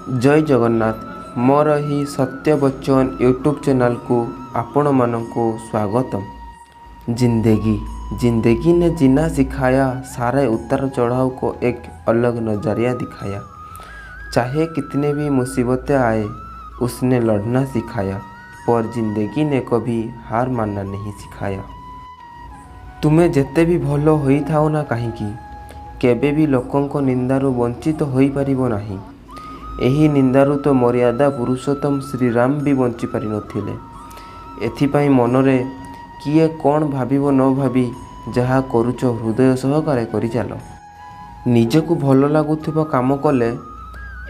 जय जगन्नाथ मोर ही सत्यवचन YouTube channel को आपण मानक स्वागतम। जिंदगी ने जीना सिखाया, सारे उतार चढ़ाव को एक अलग नज़रिया दिखाया। चाहे कितने भी मुसीबतें आए उसने लड़ना सिखाया, पर जिंदगी ने कभी हार मानना नहीं सिखाया। तुम्हें जेते भी भल होई थाओ ना कहीं केबे भी लोकों को निंदारू वंचित होई परिबो नाही। एही निंदारू तो मर्यादा पुरुषोत्तम श्रीराम भी बंची पारि नथिले। एथिपाई मनरे किए कौन भाविबो न भावी जहा करूच हृदय सहकारे करि चाल। निजकु भल लागुथिबा काम कले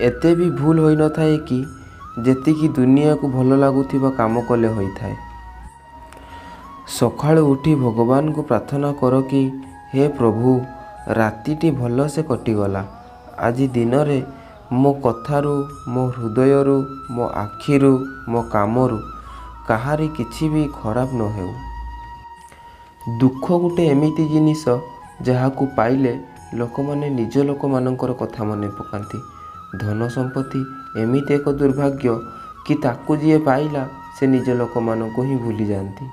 एते भी भूल होई न थाए कि जेतिकी दुनिया को भल लागुथिबा काम कले होई थाए। सकाळु उठी भगवान को प्रार्थना कर कि हे प्रभु रातिटी भल से कटिगला। आज दिन रे मो कथारू, मो हृदयरू, मो आखिरू, मो कामरू काहारी किछि भी खराब न हेउ। दुख गोटे एमिति जिनिस जहाकू पाइले लोक माने निज लोक मानकर कथा मने पकांती। धन संपत्ति एमिति एक दुर्भाग्य कि ताकू जिए पाइला से निज लोक मानक ही भूली जाती।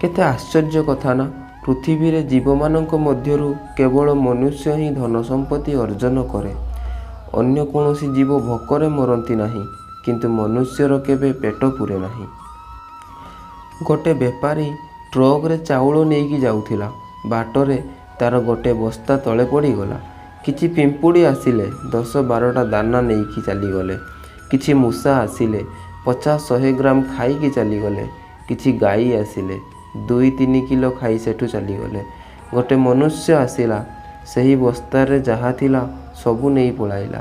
केते आश्चर्य कथा ना, पृथ्वी रे जीव मानक मध्यरु केवल मनुष्य ही धन संपत्ति अर्जन करे। अन्य कौनसी जीव भोकरे मरती नहीं, किंतु मनुष्यर केबे पेट पुरे नहीं। गोटे बेपारी ट्रक रे चाउल नेकी जाउथिला, बाटरे तार गोटे बस्ता तले पड़ीगला। किछि पिंपुड़ी आसिले 10-12टा दाना नेकी चलीगले। किछि मूषा आसिले 50-100 ग्राम खाईकी चलीगले। किछि गाई आसिले 2-3 किलो खाई सेठू चलीगले। गोटे मनुष्य आसिला, सही बस्तारे जहा थिला सबू नहीं पलाइला।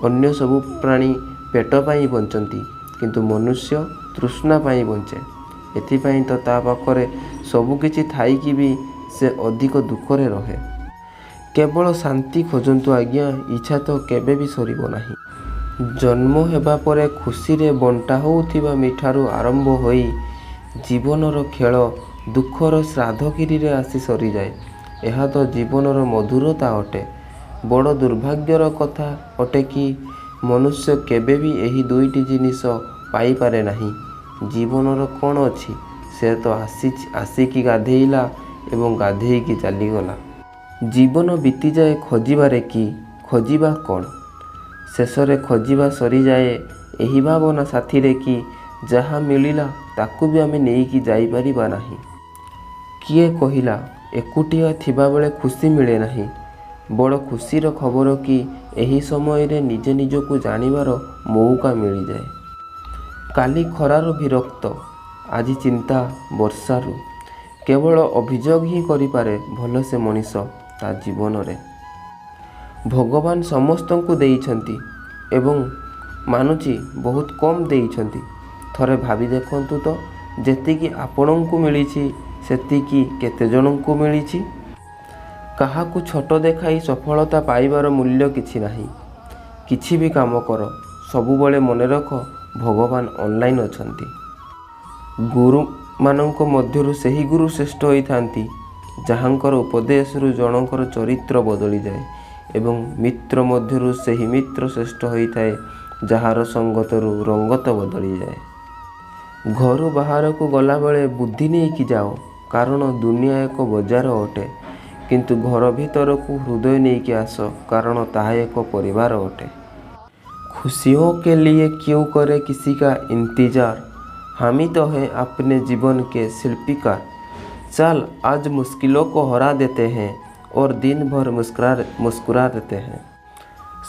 अन्य सबू प्राणी पेट पाई बंचती, किंतु मनुष्य तृष्णा पाई बंचे। एथिपाई तो ता पाखरे सबू किछि थाईकी भी से अधिक दुखरे रहे। केवल शांति खोजंतु आज्ञा, इच्छा तो केबे भी सरिबो नाही। जन्म हेबा परे खुशी रे बंटा होउथिबा मिठारू आरंभ होई जीवनर खेल दुखर श्राद्धगिरी रे आसी सरी जाए। यह तो जीवनर मधुरता अटे। बड़ दुर्भाग्यर कथा अटे कि मनुष्य केबे भी एही दुईटी जिनिस पाई पारे नाही। जीवनर कौन अछि, से तो आसिकी गाधेइला एवं गाधेइकी चलीगला। जीवन बीती जाए खोजिबारे कि खोजिबा कौन, शेषरे खोजिबा सरी जाए एही भावना साथी रे कि जहा मिलिला ताकू भी आमे नेइकी जाई परिबा नाही। किए कहिला एकुटिया थिबा बेले खुशी मिले नाही। बड़ खुशीर खबर कि एही समय रे निजे निजको जानिबार मौका मिली जाए। काली खरार विरक्त, आज चिंता वर्षारू। केवल अभियोग ही करिपारे भल से मनीष ता जीवन रे। भगवान समस्त को देइछंती एवं मानुची बहुत कम देइछंती। थरे भाभी देखंतु तो जेतिकी आपणंकु मिलिछि सेतिकी केते जनंकु मिलिछि। काहाकू छोट देखाई सफलता पाइबार मूल्य किछि नाही। किछि भी काम कर, सबुबले मने रख भगवान ऑनलाइन अछंती। गुरु मानक मध्यरु सही गुरु श्रेष्ठ होई थांती जहांकर उपदेशरु जनकर चरित्र बदली जाए, एवं मित्र मध्यरु सही मित्र श्रेष्ठ होई थाए जहार संगतरु रंगत बदली जाए। घरु बाहर को गला बेले बुद्धि नहीं कि जाओ, कारण दुनिया एक बजार अटे। किंतु घर भीतर को हृदय नहीं कि आस, कारण ताहा एक परिवार अटे। खुशियों के लिए क्यों करे किसी का इंतजार, हम ही तो हैं अपने जीवन के शिल्पीकार। चल आज मुश्किलों को हरा देते हैं और दिन भर मुस्कुरा देते हैं।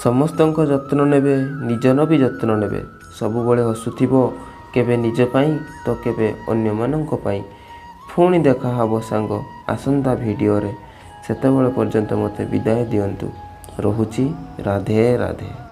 समस्तों जत्न नेबे, निजन भी जत्न नेबे। सबुबले हसुथिबो, केबे निज पाई तो केबे अन्य मानक पाई। पुणी देखा हबो सांग आसंता भिडियो रे। सेतेबेले पर्यंत मते विदाय दियंतु। रहुची। राधे राधे।